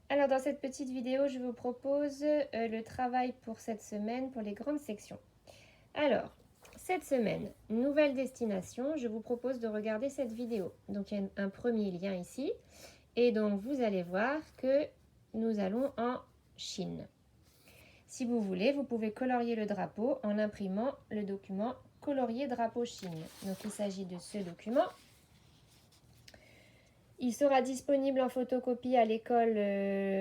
Alors dans cette petite vidéo, je vous propose le travail pour cette semaine pour les grandes sections. Alors, cette semaine, nouvelle destination, je vous propose de regarder cette vidéo. Donc il y a un premier lien ici et donc vous allez voir que nous allons en Chine. Si vous voulez, vous pouvez colorier le drapeau en imprimant le document colorier drapeau Chine. Donc il s'agit de ce document. Il sera disponible en photocopie à l'école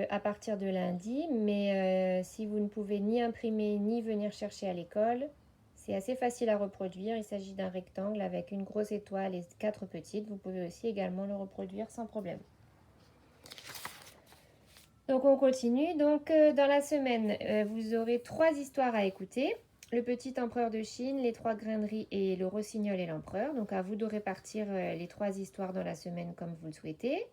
à partir de lundi, mais si vous ne pouvez ni imprimer ni venir chercher à l'école, c'est assez facile à reproduire. Il s'agit d'un rectangle avec une grosse étoile et 4 petites. Vous pouvez aussi également le reproduire sans problème. Donc on continue. Donc dans la semaine, vous aurez 3 histoires à écouter. Le petit empereur de Chine, les 3 graineries et le rossignol et l'empereur. Donc à vous de répartir les 3 histoires dans la semaine comme vous le souhaitez.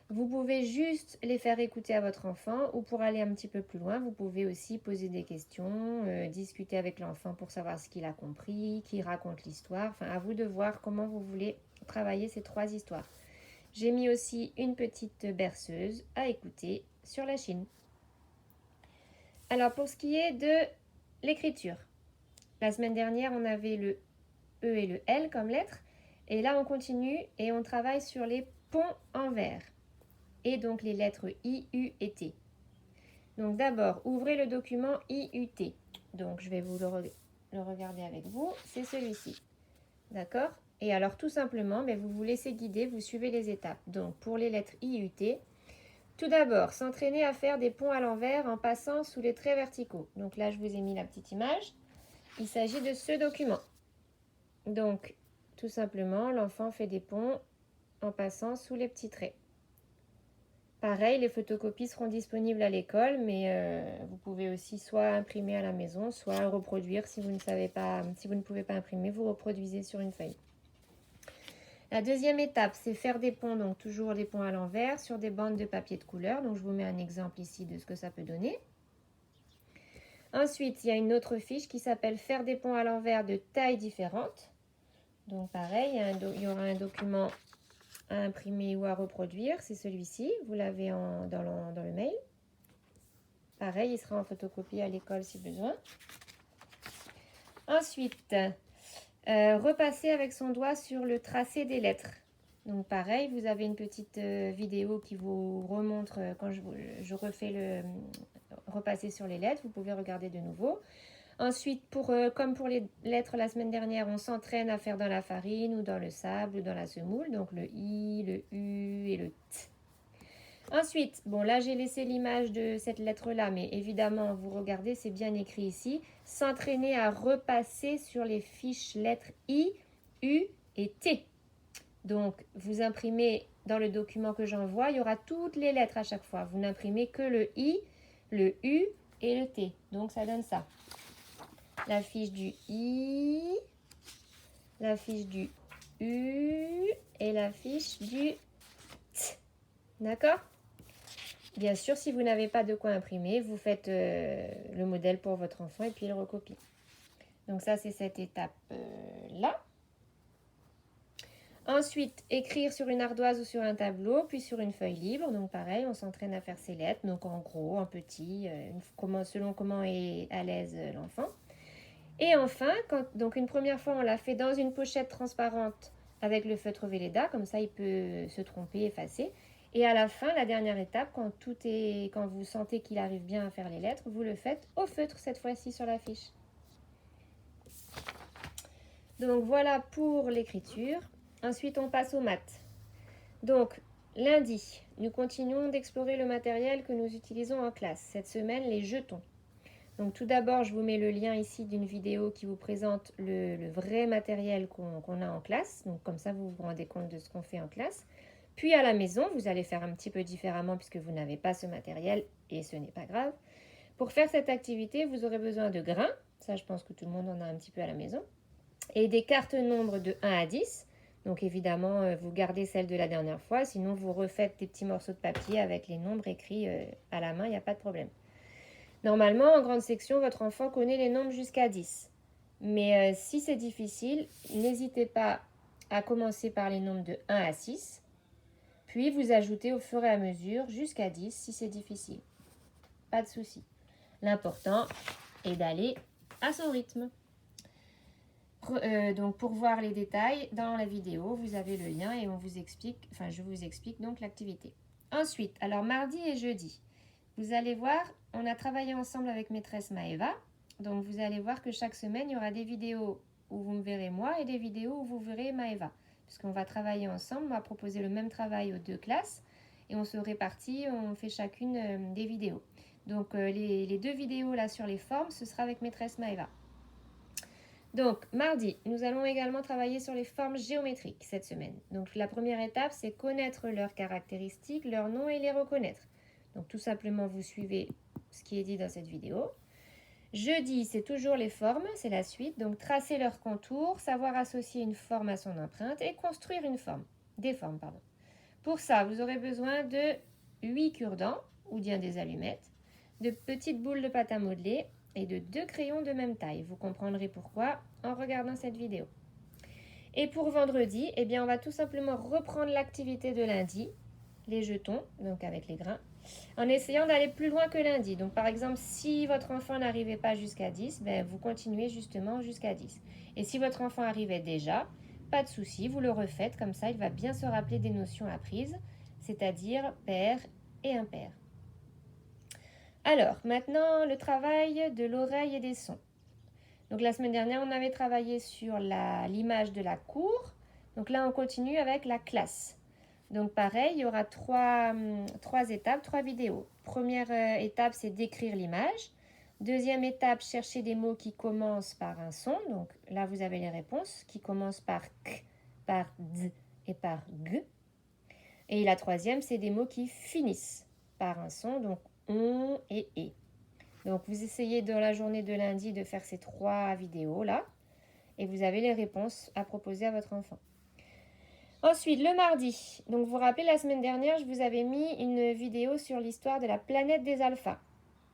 Vous pouvez juste les faire écouter à votre enfant ou pour aller un petit peu plus loin, vous pouvez aussi poser des questions, discuter avec l'enfant pour savoir ce qu'il a compris, qui raconte l'histoire. Enfin, à vous de voir comment vous voulez travailler ces 3 histoires. J'ai mis aussi une petite berceuse à écouter sur la Chine. Alors, pour ce qui est de l'écriture, la semaine dernière, on avait le E et le L comme lettres. Et là, on continue et on travaille sur les ponts en vers. Et donc les lettres I, U et T. Donc d'abord, ouvrez le document IUT. Donc je vais vous le regarder avec vous. C'est celui-ci. D'accord? Et alors tout simplement, mais vous vous laissez guider, vous suivez les étapes. Donc pour les lettres IUT, tout d'abord, s'entraîner à faire des ponts à l'envers en passant sous les traits verticaux. Donc là, je vous ai mis la petite image. Il s'agit de ce document. Donc tout simplement, l'enfant fait des ponts en passant sous les petits traits. Pareil, les photocopies seront disponibles à l'école, mais vous pouvez aussi soit imprimer à la maison, soit reproduire si vous ne savez pas, si vous ne pouvez pas imprimer, vous reproduisez sur une feuille. La deuxième étape, c'est faire des ponts, donc toujours des ponts à l'envers sur des bandes de papier de couleur. Donc je vous mets un exemple ici de ce que ça peut donner. Ensuite, il y a une autre fiche qui s'appelle faire des ponts à l'envers de tailles différentes. Donc pareil, il y aura un document à imprimer ou à reproduire, c'est celui-ci, vous l'avez dans le mail. Pareil, il sera en photocopie à l'école si besoin. Ensuite, repasser avec son doigt sur le tracé des lettres. Donc pareil, vous avez une petite vidéo qui vous remontre quand je refais le repasser sur les lettres. Vous pouvez regarder de nouveau. Ensuite, comme pour les lettres la semaine dernière, on s'entraîne à faire dans la farine ou dans le sable ou dans la semoule. Donc le I, le U et le T. Ensuite, bon là j'ai laissé l'image de cette lettre-là, mais évidemment, vous regardez, c'est bien écrit ici. S'entraîner à repasser sur les fiches lettres I, U et T. Donc, vous imprimez dans le document que j'envoie, il y aura toutes les lettres à chaque fois. Vous n'imprimez que le I, le U et le T. Donc, ça donne ça. La fiche du I, la fiche du U et la fiche du T. D'accord ? Bien sûr, si vous n'avez pas de quoi imprimer, vous faites le modèle pour votre enfant et puis il recopie. Donc ça, c'est cette étape-là. Ensuite, écrire sur une ardoise ou sur un tableau, puis sur une feuille libre. Donc pareil, on s'entraîne à faire ses lettres. Donc en gros, en petit, selon comment est à l'aise l'enfant. Et enfin, donc une première fois, on l'a fait dans une pochette transparente avec le feutre Velleda. Comme ça, il peut se tromper, effacer. Et à la fin, la dernière étape, quand vous sentez qu'il arrive bien à faire les lettres, vous le faites au feutre cette fois-ci sur la fiche. Donc voilà pour l'écriture. Ensuite, on passe aux maths. Donc, lundi, nous continuons d'explorer le matériel que nous utilisons en classe. Cette semaine, les jetons. Donc tout d'abord, je vous mets le lien ici d'une vidéo qui vous présente le vrai matériel qu'on a en classe. Donc comme ça, vous vous rendez compte de ce qu'on fait en classe. Puis à la maison, vous allez faire un petit peu différemment puisque vous n'avez pas ce matériel et ce n'est pas grave. Pour faire cette activité, vous aurez besoin de grains. Ça, je pense que tout le monde en a un petit peu à la maison. Et des cartes nombres de 1 à 10. Donc évidemment, vous gardez celle de la dernière fois. Sinon, vous refaites des petits morceaux de papier avec les nombres écrits à la main. Il n'y a pas de problème. Normalement, en grande section, votre enfant connaît les nombres jusqu'à 10. Mais si c'est difficile, n'hésitez pas à commencer par les nombres de 1 à 6. Puis vous ajoutez au fur et à mesure jusqu'à 10 si c'est difficile. Pas de souci. L'important est d'aller à son rythme. Donc pour voir les détails dans la vidéo, vous avez le lien et je vous explique donc l'activité. Ensuite, alors mardi et jeudi, vous allez voir, on a travaillé ensemble avec maîtresse Maëva. Donc vous allez voir que chaque semaine, il y aura des vidéos où vous me verrez moi et des vidéos où vous verrez Maëva. Puisqu'on va travailler ensemble, on va proposer le même travail aux deux classes et on se répartit, on fait chacune des vidéos. Donc les deux vidéos là sur les formes, ce sera avec maîtresse Maëva. Donc, mardi, nous allons également travailler sur les formes géométriques cette semaine. Donc, la première étape, c'est connaître leurs caractéristiques, leurs noms et les reconnaître. Donc, tout simplement, vous suivez ce qui est dit dans cette vidéo. Jeudi, c'est toujours les formes, c'est la suite. Donc, tracer leurs contours, savoir associer une forme à son empreinte et construire des formes. Pour ça, vous aurez besoin de 8 cure-dents ou bien des allumettes, de petites boules de pâte à modeler et de 2 crayons de même taille. Vous comprendrez pourquoi en regardant cette vidéo. Et pour vendredi, eh bien, on va tout simplement reprendre l'activité de lundi, les jetons, donc avec les grains, en essayant d'aller plus loin que lundi. Donc par exemple, si votre enfant n'arrivait pas jusqu'à 10, ben, vous continuez justement jusqu'à 10. Et si votre enfant arrivait déjà, pas de souci, vous le refaites, comme ça il va bien se rappeler des notions apprises, c'est-à-dire pair et impair. Alors, maintenant, le travail de l'oreille et des sons. Donc, la semaine dernière, on avait travaillé sur l'image de la cour. Donc là, on continue avec la classe. Donc, pareil, il y aura trois étapes, 3 vidéos. Première étape, c'est d'écrire l'image. Deuxième étape, chercher des mots qui commencent par un son. Donc là, vous avez les réponses qui commencent par k, par d et par g. Et la troisième, c'est des mots qui finissent par un son. Donc, on et e. Donc vous essayez dans la journée de lundi de faire ces 3 vidéos là et vous avez les réponses à proposer à votre enfant. Ensuite, le mardi, donc vous vous rappelez la semaine dernière, je vous avais mis une vidéo sur l'histoire de la planète des alphas.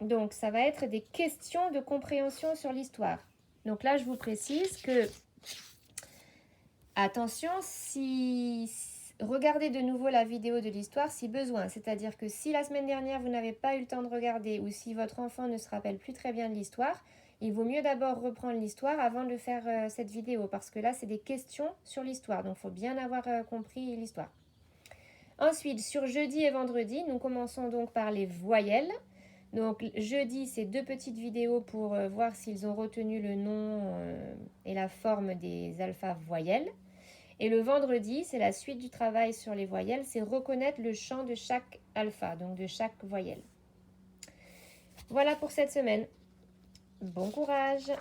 Donc ça va être des questions de compréhension sur l'histoire. Donc là, je vous précise que, attention, regardez de nouveau la vidéo de l'histoire si besoin. C'est-à-dire que si la semaine dernière, vous n'avez pas eu le temps de regarder ou si votre enfant ne se rappelle plus très bien de l'histoire, il vaut mieux d'abord reprendre l'histoire avant de faire cette vidéo. Parce que là, c'est des questions sur l'histoire. Donc, il faut bien avoir compris l'histoire. Ensuite, sur jeudi et vendredi, nous commençons donc par les voyelles. Donc, jeudi, c'est 2 petites vidéos pour voir s'ils ont retenu le nom et la forme des alpha voyelles. Et le vendredi, c'est la suite du travail sur les voyelles, c'est reconnaître le chant de chaque alpha, donc de chaque voyelle. Voilà pour cette semaine. Bon courage!